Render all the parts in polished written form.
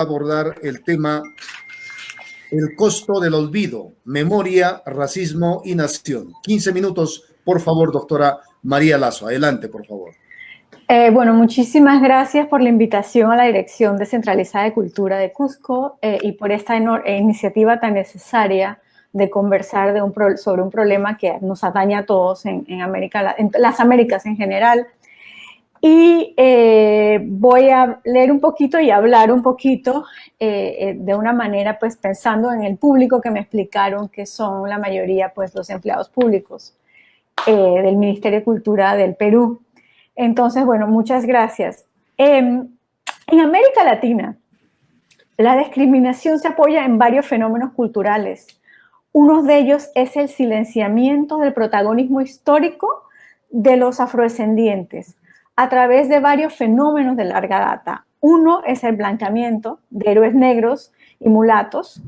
abordar el tema el costo del olvido, memoria, racismo y nación. 15 minutos, por favor, doctora María Lazo. Adelante, por favor. Bueno, muchísimas gracias por la invitación a la Dirección Descentralizada de Cultura de Cusco y por esta iniciativa tan necesaria de conversar sobre un problema que nos atañe a todos en las Américas en general. Y voy a leer un poquito y hablar un poquito de una manera, pues pensando en el público que me explicaron que son la mayoría, pues los empleados públicos del Ministerio de Cultura del Perú. Entonces, bueno, muchas gracias. En América Latina, la discriminación se apoya en varios fenómenos culturales. Uno de ellos es el silenciamiento del protagonismo histórico de los afrodescendientes a través de varios fenómenos de larga data. Uno es el blanqueamiento de héroes negros y mulatos,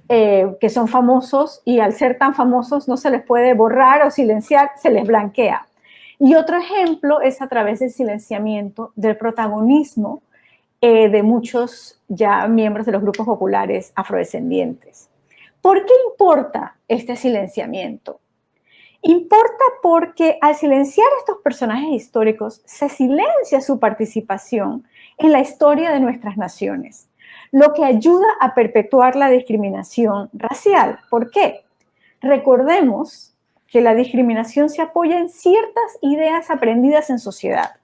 que son famosos y al ser tan famosos no se les puede borrar o silenciar, se les blanquea. Y otro ejemplo es a través del silenciamiento del protagonismo de muchos ya miembros de los grupos populares afrodescendientes. ¿Por qué importa este silenciamiento? Importa porque al silenciar a estos personajes históricos se silencia su participación en la historia de nuestras naciones, lo que ayuda a perpetuar la discriminación racial. ¿Por qué? Recordemos que la discriminación se apoya en ciertas ideas aprendidas en sociedad,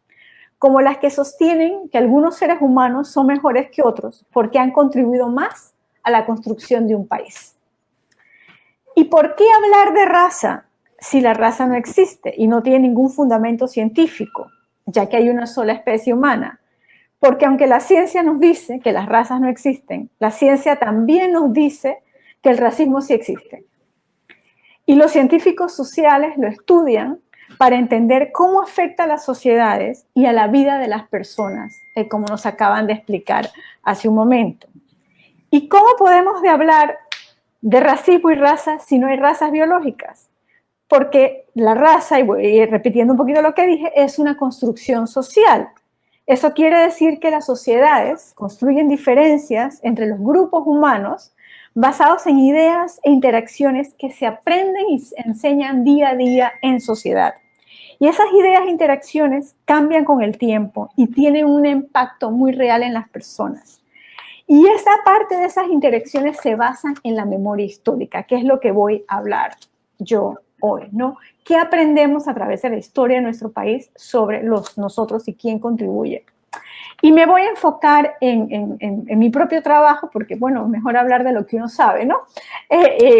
como las que sostienen que algunos seres humanos son mejores que otros porque han contribuido más a la construcción de un país. ¿Y por qué hablar de raza si la raza no existe y no tiene ningún fundamento científico, ya que hay una sola especie humana? Porque aunque la ciencia nos dice que las razas no existen, la ciencia también nos dice que el racismo sí existe. Y los científicos sociales lo estudian para entender cómo afecta a las sociedades y a la vida de las personas, como nos acaban de explicar hace un momento. ¿Y cómo podemos hablar de racismo y raza si no hay razas biológicas? Porque la raza, y voy repitiendo un poquito lo que dije, es una construcción social. Eso quiere decir que las sociedades construyen diferencias entre los grupos humanos basados en ideas e interacciones que se aprenden y se enseñan día a día en sociedad. Y esas ideas e interacciones cambian con el tiempo y tienen un impacto muy real en las personas. Y esa parte de esas interacciones se basan en la memoria histórica, que es lo que voy a hablar yo hoy, ¿no? ¿Qué aprendemos a través de la historia de nuestro país sobre nosotros y quién contribuye? Y me voy a enfocar en mi propio trabajo, porque, bueno, mejor hablar de lo que uno sabe, ¿no?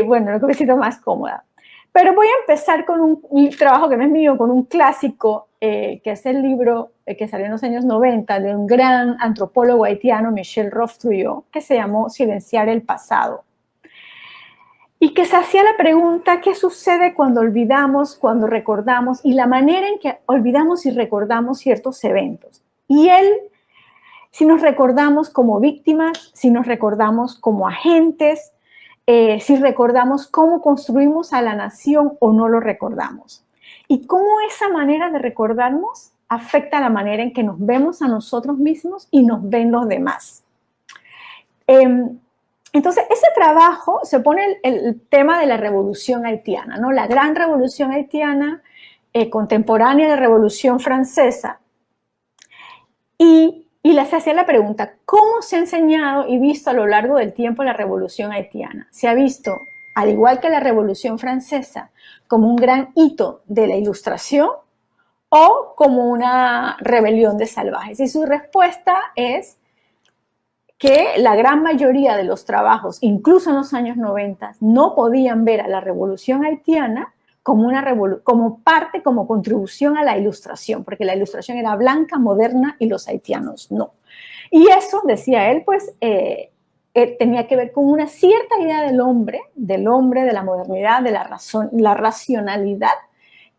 Bueno, lo que me siento más cómoda. Pero voy a empezar con un trabajo que no es mío, con un clásico, que es el libro que salió en los años 90 de un gran antropólogo haitiano, Michel Roth-Trouillot, que se llamó Silenciar el pasado. Y que se hacía la pregunta, ¿qué sucede cuando olvidamos, cuando recordamos, y la manera en que olvidamos y recordamos ciertos eventos? Y él, si nos recordamos como víctimas, si nos recordamos como agentes, si recordamos cómo construimos a la nación o no lo recordamos. Y cómo esa manera de recordarnos afecta la manera en que nos vemos a nosotros mismos y nos ven los demás. Entonces, ese trabajo se pone el tema de la revolución haitiana, ¿no? La gran revolución haitiana, contemporánea de la Revolución Francesa. Y se hacía la pregunta, ¿cómo se ha enseñado y visto a lo largo del tiempo la Revolución haitiana? Se ha visto, al igual que la Revolución Francesa, como un gran hito de la Ilustración o como una rebelión de salvajes. Y su respuesta es que la gran mayoría de los trabajos, incluso en los años 90, no podían ver a la Revolución haitiana como parte, como contribución a la Ilustración, porque la Ilustración era blanca, moderna y los haitianos no. Y eso, decía él, pues tenía que ver con una cierta idea del hombre, de la modernidad, de la racionalidad,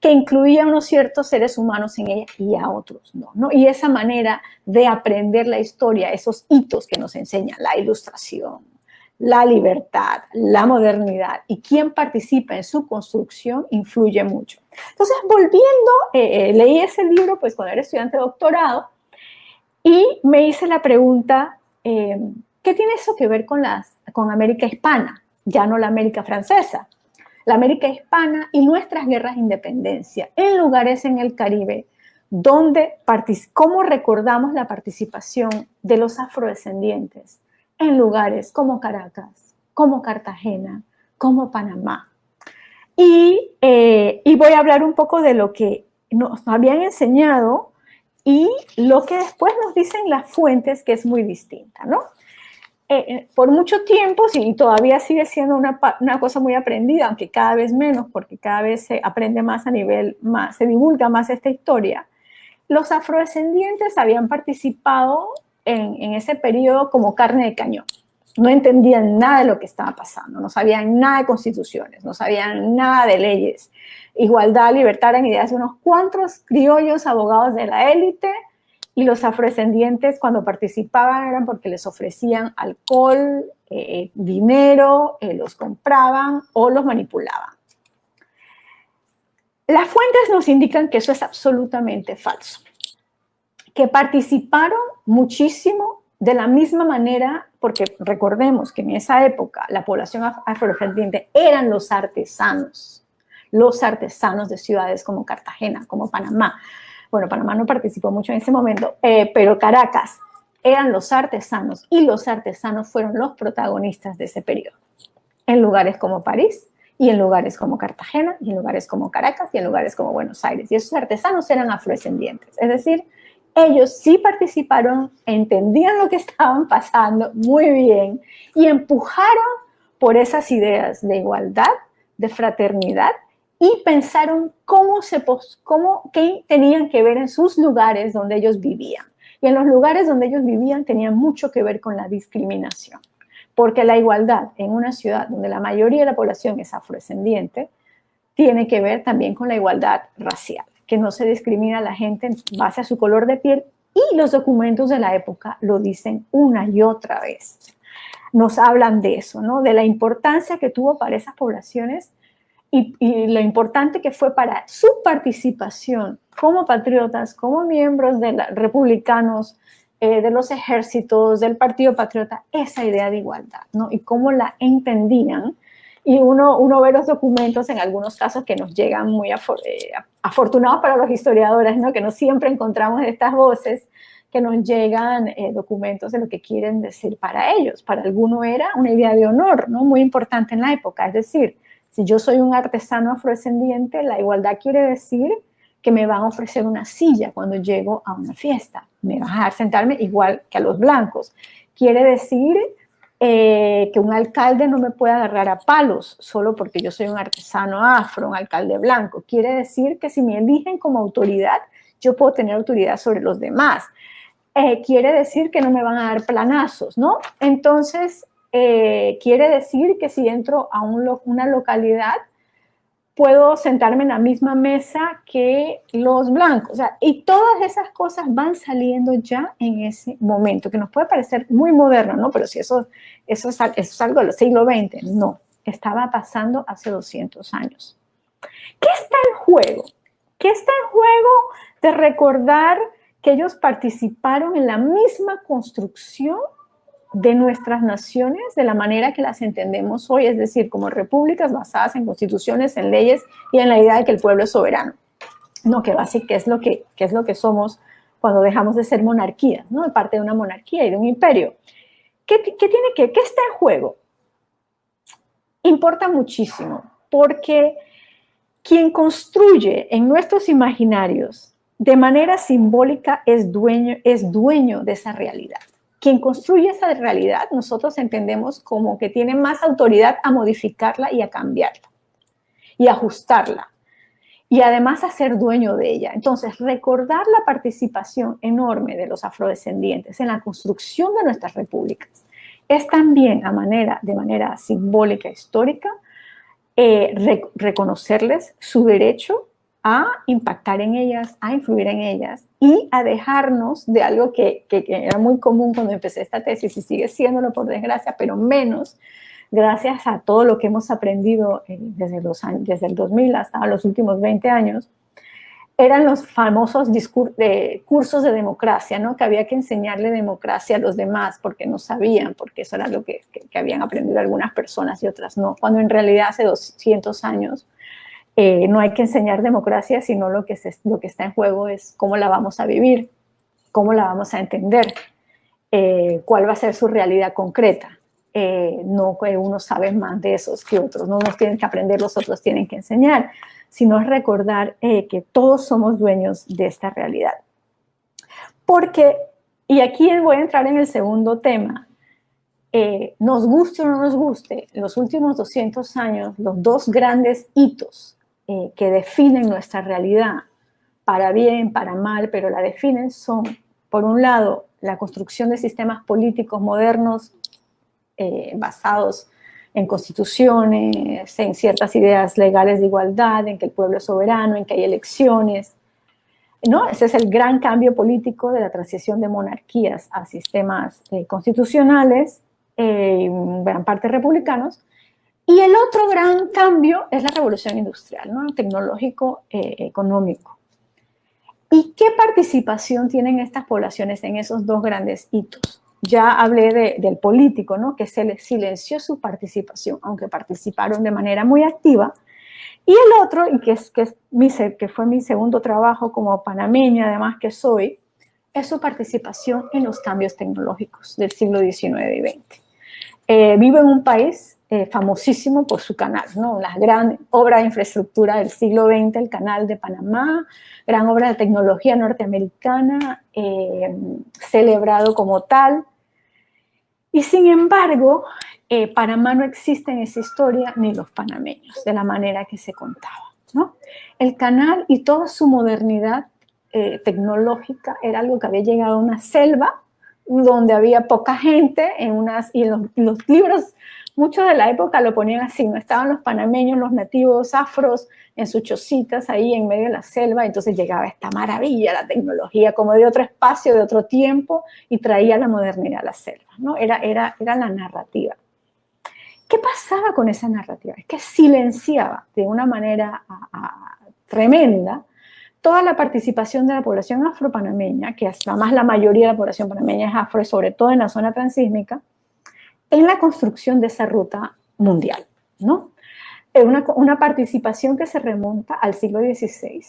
que incluía a unos ciertos seres humanos en ella y a otros no, ¿no? Y esa manera de aprender la historia, esos hitos que nos enseña la Ilustración, la libertad, la modernidad y quién participa en su construcción influye mucho. Entonces, volviendo, leí ese libro pues cuando era estudiante de doctorado y me hice la pregunta, ¿Qué tiene eso que ver con América hispana? Ya no la América francesa. La América hispana y nuestras guerras de independencia en lugares en el Caribe donde, cómo recordamos la participación de los afrodescendientes en lugares como Caracas, como Cartagena, como Panamá. Y voy a hablar un poco de lo que nos habían enseñado y lo que después nos dicen las fuentes, que es muy distinta, ¿no? Por mucho tiempo, y todavía sigue siendo una cosa muy aprendida, aunque cada vez menos, porque cada vez se aprende más se divulga más esta historia, los afrodescendientes habían participado en ese periodo como carne de cañón. No entendían nada de lo que estaba pasando, no sabían nada de constituciones, no sabían nada de leyes. Igualdad, libertad eran ideas de unos cuantos criollos abogados de la élite, y los afrodescendientes cuando participaban eran porque les ofrecían alcohol, dinero, los compraban o los manipulaban. Las fuentes nos indican que eso es absolutamente falso, que participaron muchísimo de la misma manera, porque recordemos que en esa época la población afrodescendiente eran los artesanos de ciudades como Cartagena, como Panamá. Bueno, Panamá no participó mucho en ese momento, pero Caracas eran los artesanos, y los artesanos fueron los protagonistas de ese periodo, en lugares como París, y en lugares como Cartagena, y en lugares como Caracas, y en lugares como Buenos Aires. Y esos artesanos eran afrodescendientes, es decir, ellos sí participaron, entendían lo que estaban pasando muy bien y empujaron por esas ideas de igualdad, de fraternidad, y pensaron qué tenían que ver en sus lugares donde ellos vivían. Y en los lugares donde ellos vivían tenían mucho que ver con la discriminación, porque la igualdad en una ciudad donde la mayoría de la población es afrodescendiente tiene que ver también con la igualdad racial, que no se discrimina a la gente en base a su color de piel, y los documentos de la época lo dicen una y otra vez. Nos hablan de eso, ¿no? De la importancia que tuvo para esas poblaciones y lo importante que fue para su participación como patriotas, como miembros de republicanos, de los ejércitos, del Partido Patriota, esa idea de igualdad, ¿no? Y cómo la entendían. Y uno ve los documentos en algunos casos que nos llegan muy afortunados para los historiadores, ¿no? Que no siempre encontramos estas voces, que nos llegan documentos de lo que quieren decir para ellos. Para alguno era una idea de honor, ¿no? Muy importante en la época. Es decir, si yo soy un artesano afrodescendiente, la igualdad quiere decir que me van a ofrecer una silla cuando llego a una fiesta. Me van a dejar sentarme igual que a los blancos. Quiere decir que un alcalde no me puede agarrar a palos solo porque yo soy un artesano afro, un alcalde blanco. Quiere decir que si me eligen como autoridad, yo puedo tener autoridad sobre los demás. Quiere decir que no me van a dar planazos, ¿no? Entonces, quiere decir que si entro a una localidad, puedo sentarme en la misma mesa que los blancos. O sea, y todas esas cosas van saliendo ya en ese momento, que nos puede parecer muy moderno, ¿no? Pero si eso es algo del siglo XX, no. Estaba pasando hace 200 años. ¿Qué está en juego? ¿Qué está en juego de recordar que ellos participaron en la misma construcción de nuestras naciones de la manera que las entendemos hoy, es decir, como repúblicas basadas en constituciones, en leyes y en la idea de que el pueblo es soberano? No, que básicamente es lo que somos cuando dejamos de ser monarquías, ¿no? De parte de una monarquía y de un imperio. ¿Qué está en juego? Importa muchísimo, porque quien construye en nuestros imaginarios de manera simbólica es dueño de esa realidad. Quien construye esa realidad, nosotros entendemos como que tiene más autoridad a modificarla y a cambiarla y ajustarla, y además a ser dueño de ella. Entonces, recordar la participación enorme de los afrodescendientes en la construcción de nuestras repúblicas es también de manera simbólica, histórica, reconocerles su derecho a impactar en ellas, a influir en ellas y a dejarnos de algo que era muy común cuando empecé esta tesis y sigue siéndolo por desgracia, pero menos gracias a todo lo que hemos aprendido desde el 2000 hasta los últimos 20 años, eran los famosos cursos de democracia, ¿no? Que había que enseñarle democracia a los demás porque no sabían, porque eso era lo que habían aprendido algunas personas y otras no. Cuando en realidad hace 200 años no hay que enseñar democracia, sino lo que está en juego es cómo la vamos a vivir, cómo la vamos a entender, cuál va a ser su realidad concreta. No que unos saben más de esos que otros, no unos tienen que aprender, los otros tienen que enseñar, sino recordar que todos somos dueños de esta realidad. Porque, y aquí voy a entrar en el segundo tema, nos guste o no nos guste, en los últimos 200 años, los dos grandes hitos que definen nuestra realidad, para bien, para mal, pero la definen son, por un lado, la construcción de sistemas políticos modernos basados en constituciones, en ciertas ideas legales de igualdad, en que el pueblo es soberano, en que hay elecciones, ¿no? Ese es el gran cambio político de la transición de monarquías a sistemas constitucionales, en gran parte republicanos. Y el otro gran cambio es la revolución industrial, ¿no? Tecnológico, económico. ¿Y qué participación tienen estas poblaciones en esos dos grandes hitos? Ya hablé del político, ¿no? Que se les silenció su participación, aunque participaron de manera muy activa. Y el otro, y que fue mi segundo trabajo como panameña, además que soy, es su participación en los cambios tecnológicos del siglo XIX y XX. Vivo en un país famosísimo por su canal, ¿no? La gran obra de infraestructura del siglo XX, el Canal de Panamá, gran obra de tecnología norteamericana, celebrado como tal. Y sin embargo, Panamá no existe en esa historia ni los panameños, de la manera que se contaba, ¿no? El canal y toda su modernidad tecnológica era algo que había llegado a una selva donde había poca gente, y los libros, muchos de la época lo ponían así, ¿no? Estaban los panameños, los nativos afros, en sus chocitas ahí en medio de la selva, entonces llegaba esta maravilla, la tecnología, como de otro espacio, de otro tiempo, y traía la modernidad a la selva, ¿no? Era la narrativa. ¿Qué pasaba con esa narrativa? Es que silenciaba de una manera tremenda toda la participación de la población afropanameña, que además la mayoría de la población panameña es afro, y sobre todo en la zona transísmica, en la construcción de esa ruta mundial, ¿no? Una participación que se remonta al siglo XVI,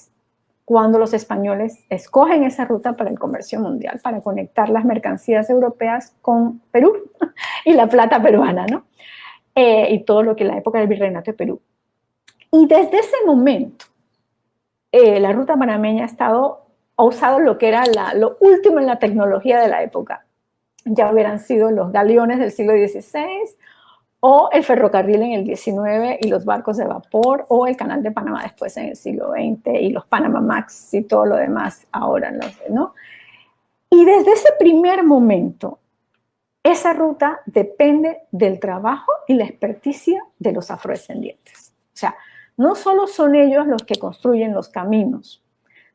cuando los españoles escogen esa ruta para el comercio mundial, para conectar las mercancías europeas con Perú y la plata peruana, ¿no? Y todo lo que es la época del virreinato de Perú. Y desde ese momento, la ruta panameña ha usado lo que era lo último en la tecnología de la época. Ya hubieran sido los galeones del siglo XVI, o el ferrocarril en el XIX y los barcos de vapor, o el canal de Panamá después en el siglo XX y los Panama Max y todo lo demás ahora, ¿no? Y desde ese primer momento, esa ruta depende del trabajo y la experticia de los afrodescendientes. O sea, no solo son ellos los que construyen los caminos,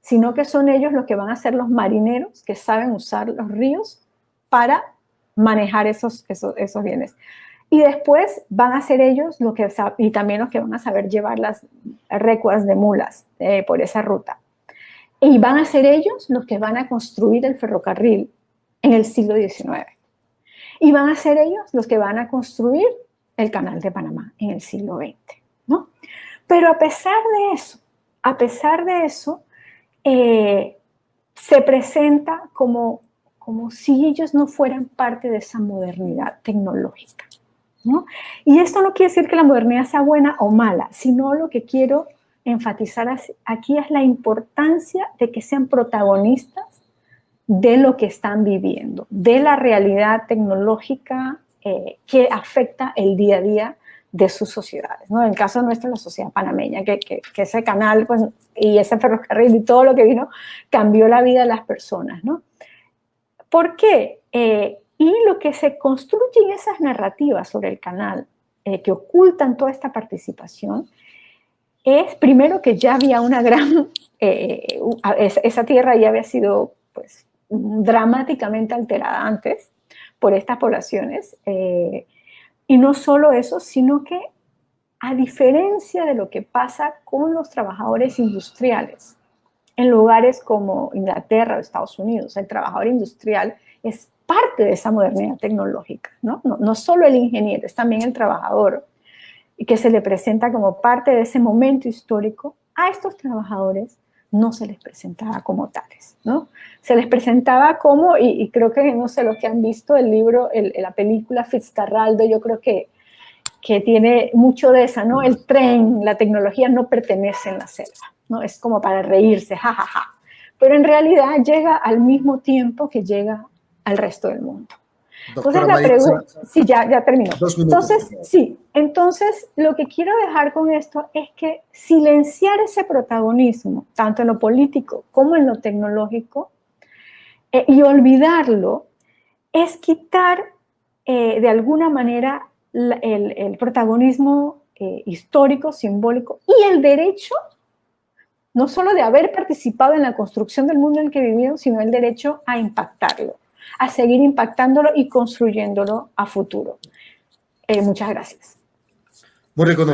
sino que son ellos los que van a ser los marineros que saben usar los ríos para manejar esos bienes. Y después van a ser ellos y también los que van a saber llevar las recuas de mulas por esa ruta. Y van a ser ellos los que van a construir el ferrocarril en el siglo XIX. Y van a ser ellos los que van a construir el canal de Panamá en el siglo XX, ¿no? Pero a pesar de eso, se presenta como si ellos no fueran parte de esa modernidad tecnológica, ¿no? Y esto no quiere decir que la modernidad sea buena o mala, sino lo que quiero enfatizar aquí es la importancia de que sean protagonistas de lo que están viviendo, de la realidad tecnológica que afecta el día a día de sus sociedades, ¿no? En el caso nuestro, la sociedad panameña, que ese canal pues, y ese ferrocarril y todo lo que vino cambió la vida de las personas, ¿no? ¿Por qué? Y lo que se construye en esas narrativas sobre el canal, que ocultan toda esta participación, es primero que ya había una gran, esa tierra ya había sido pues, dramáticamente alterada antes por estas poblaciones, y no solo eso, sino que a diferencia de lo que pasa con los trabajadores industriales, En lugares como Inglaterra o Estados Unidos, el trabajador industrial es parte de esa modernidad tecnológica, ¿no? No solo el ingeniero, es también el trabajador, y que se le presenta como parte de ese momento histórico. A estos trabajadores no se les presentaba como tales, ¿no? Se les presentaba como, y creo que, no sé, los que han visto el libro, la película Fitzcarraldo, yo creo que tiene mucho de esa, ¿no? El tren, la tecnología no pertenece en la selva, ¿no? Es como para reírse, jajaja. Ja, ja. Pero en realidad llega al mismo tiempo que llega al resto del mundo. Doctora Entonces la pregunta, Maritza, sí, ya terminó. 2 minutos. Entonces, sí, entonces lo que quiero dejar con esto es que silenciar ese protagonismo, tanto en lo político como en lo tecnológico, y olvidarlo, es quitar de alguna manera el protagonismo histórico, simbólico y el derecho, no solo de haber participado en la construcción del mundo en el que vivimos, sino el derecho a impactarlo, a seguir impactándolo y construyéndolo a futuro. Muchas gracias. Muy reconocido.